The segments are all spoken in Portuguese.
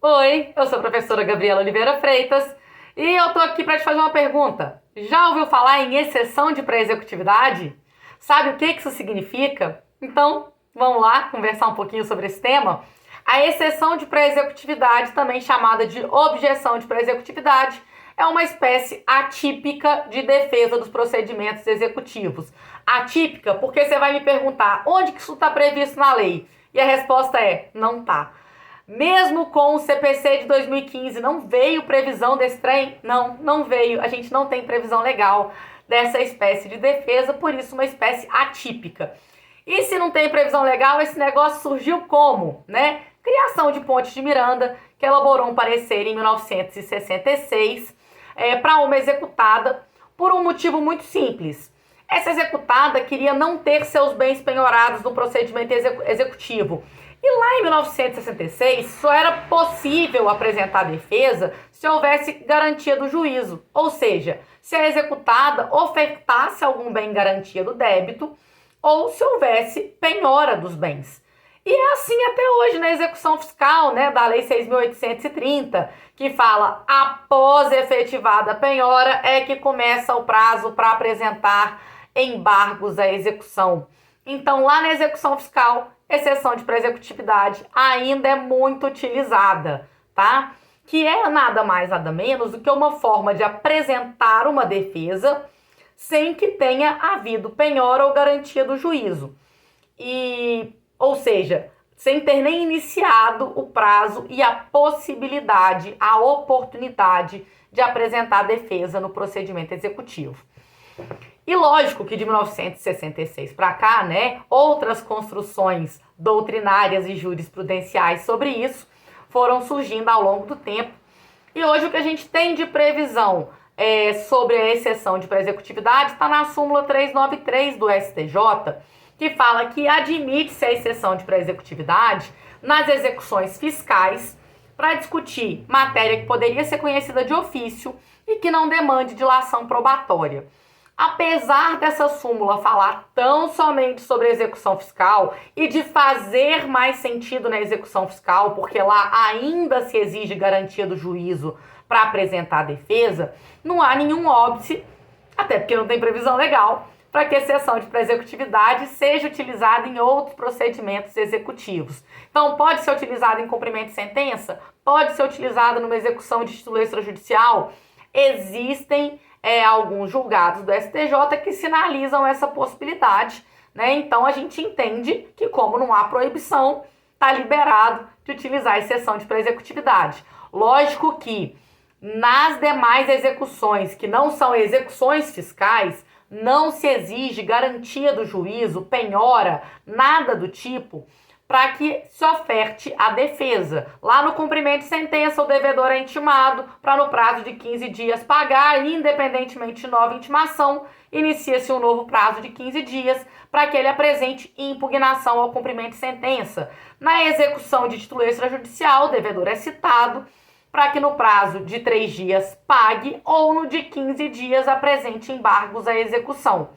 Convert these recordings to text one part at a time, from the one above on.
Oi, eu sou a professora Gabriela Oliveira Freitas e eu tô aqui para te fazer uma pergunta. Já ouviu falar em exceção de pré-executividade? Sabe o que isso significa? Então, vamos lá conversar um pouquinho sobre esse tema? A exceção de pré-executividade, também chamada de objeção de pré-executividade, é uma espécie atípica de defesa dos procedimentos executivos. Atípica porque você vai me perguntar onde que isso está previsto na lei? E a resposta é: não está. Mesmo com o CPC de 2015, não veio previsão desse trem? Não veio. A gente não tem previsão legal dessa espécie de defesa, por isso uma espécie atípica. E se não tem previsão legal, esse negócio surgiu como, né? Criação de Pontes de Miranda, que elaborou um parecer em 1966 para uma executada por um motivo muito simples. Essa executada queria não ter seus bens penhorados no procedimento executivo. E lá em 1966, só era possível apresentar defesa se houvesse garantia do juízo, ou seja, se a executada ofertasse algum bem em garantia do débito ou se houvesse penhora dos bens. E é assim até hoje na execução fiscal, né, da Lei 6.830, que fala após efetivada a penhora é que começa o prazo para apresentar embargos à execução. Então, lá na execução fiscal, exceção de pré-executividade ainda é muito utilizada, tá? Que é nada mais, nada menos do que uma forma de apresentar uma defesa sem que tenha havido penhora ou garantia do juízo. Ou seja, sem ter nem iniciado o prazo e a possibilidade, a oportunidade de apresentar defesa no procedimento executivo. E lógico que de 1966 para cá, né, outras construções doutrinárias e jurisprudenciais sobre isso foram surgindo ao longo do tempo. E hoje o que a gente tem de previsão sobre a exceção de pré-executividade está na súmula 393 do STJ, que fala que admite-se a exceção de pré-executividade nas execuções fiscais para discutir matéria que poderia ser conhecida de ofício e que não demande dilação probatória. Apesar dessa súmula falar tão somente sobre execução fiscal e de fazer mais sentido na execução fiscal, porque lá ainda se exige garantia do juízo para apresentar a defesa, não há nenhum óbice, até porque não tem previsão legal, para que a exceção de pré-executividade seja utilizada em outros procedimentos executivos. Então, pode ser utilizada em cumprimento de sentença? Pode ser utilizada numa execução de título extrajudicial? Existem alguns julgados do STJ que sinalizam essa possibilidade, né? Então a gente entende que, como não há proibição, está liberado de utilizar a exceção de pré-executividade. Lógico que nas demais execuções, que não são execuções fiscais, não se exige garantia do juízo, penhora, nada do tipo, para que se oferte a defesa. Lá no cumprimento de sentença, o devedor é intimado para, no prazo de 15 dias, pagar, independentemente de nova intimação, inicia-se um novo prazo de 15 dias para que ele apresente impugnação ao cumprimento de sentença. Na execução de título extrajudicial, o devedor é citado para que, no prazo de 3 dias, pague ou no de 15 dias apresente embargos à execução.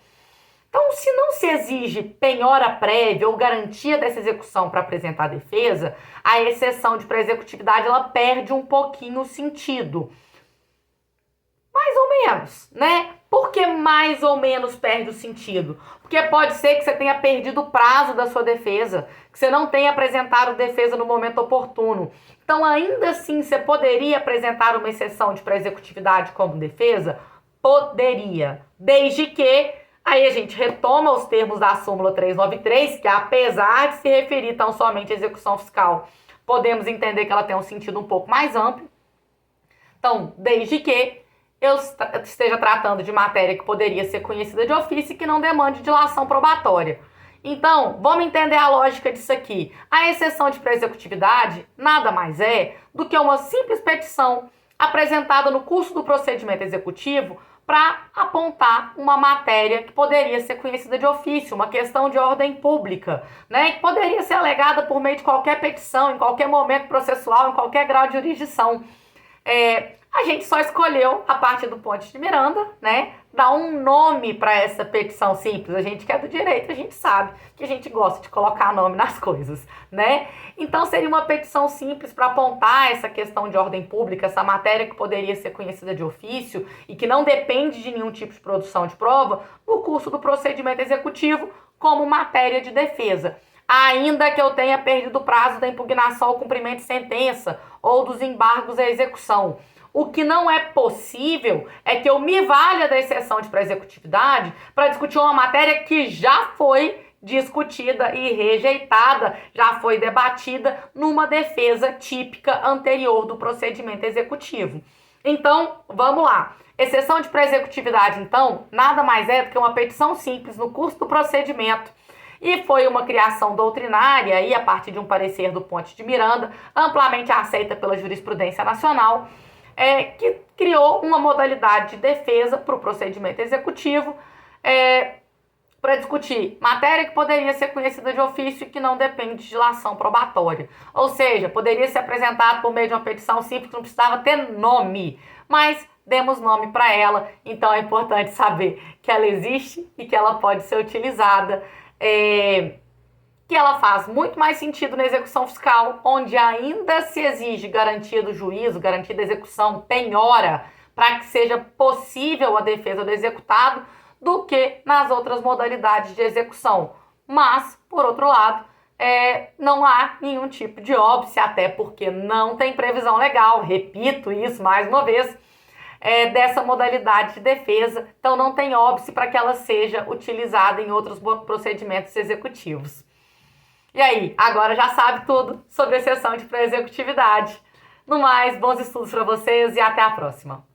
Então, se não se exige penhora prévia ou garantia dessa execução para apresentar a defesa, a exceção de pré-executividade ela perde um pouquinho o sentido. Mais ou menos, né? Por que mais ou menos perde o sentido? Porque pode ser que você tenha perdido o prazo da sua defesa, que você não tenha apresentado defesa no momento oportuno. Então, ainda assim, você poderia apresentar uma exceção de pré-executividade como defesa? Poderia, desde que aí a gente retoma os termos da súmula 393, que apesar de se referir tão somente à execução fiscal, podemos entender que ela tem um sentido um pouco mais amplo. Então, desde que eu esteja tratando de matéria que poderia ser conhecida de ofício e que não demande dilação probatória. Então, vamos entender a lógica disso aqui. A exceção de pré-executividade nada mais é do que uma simples petição apresentada no curso do procedimento executivo para apontar uma matéria que poderia ser conhecida de ofício, uma questão de ordem pública, né, que poderia ser alegada por meio de qualquer petição, em qualquer momento processual, em qualquer grau de jurisdição. A gente só escolheu a parte do Ponte de Miranda, né? Dar um nome para essa petição simples. A gente que é do direito, a gente sabe que a gente gosta de colocar nome nas coisas, né? Então seria uma petição simples para apontar essa questão de ordem pública, essa matéria que poderia ser conhecida de ofício e que não depende de nenhum tipo de produção de prova no curso do procedimento executivo como matéria de defesa. Ainda que eu tenha perdido o prazo da impugnação ao cumprimento de sentença ou dos embargos à execução. O que não é possível é que eu me valha da exceção de pré-executividade para discutir uma matéria que já foi discutida e rejeitada, já foi debatida numa defesa típica anterior do procedimento executivo. Então, vamos lá. Exceção de pré-executividade, então, nada mais é do que uma petição simples no curso do procedimento e foi uma criação doutrinária e a partir de um parecer do Ponte de Miranda, amplamente aceita pela jurisprudência nacional, que criou uma modalidade de defesa para o procedimento executivo para discutir matéria que poderia ser conhecida de ofício e que não depende de dilação probatória. Ou seja, poderia ser apresentado por meio de uma petição simples que não precisava ter nome, mas demos nome para ela, então é importante saber que ela existe e que ela pode ser utilizada, que ela faz muito mais sentido na execução fiscal, onde ainda se exige garantia do juízo, garantia da execução, penhora, para que seja possível a defesa do executado, do que nas outras modalidades de execução. Mas, por outro lado, não há nenhum tipo de óbice, até porque não tem previsão legal, repito isso mais uma vez, dessa modalidade de defesa, então não tem óbice para que ela seja utilizada em outros procedimentos executivos. E aí, agora já sabe tudo sobre exceção de pré-executividade. No mais, bons estudos para vocês e até a próxima.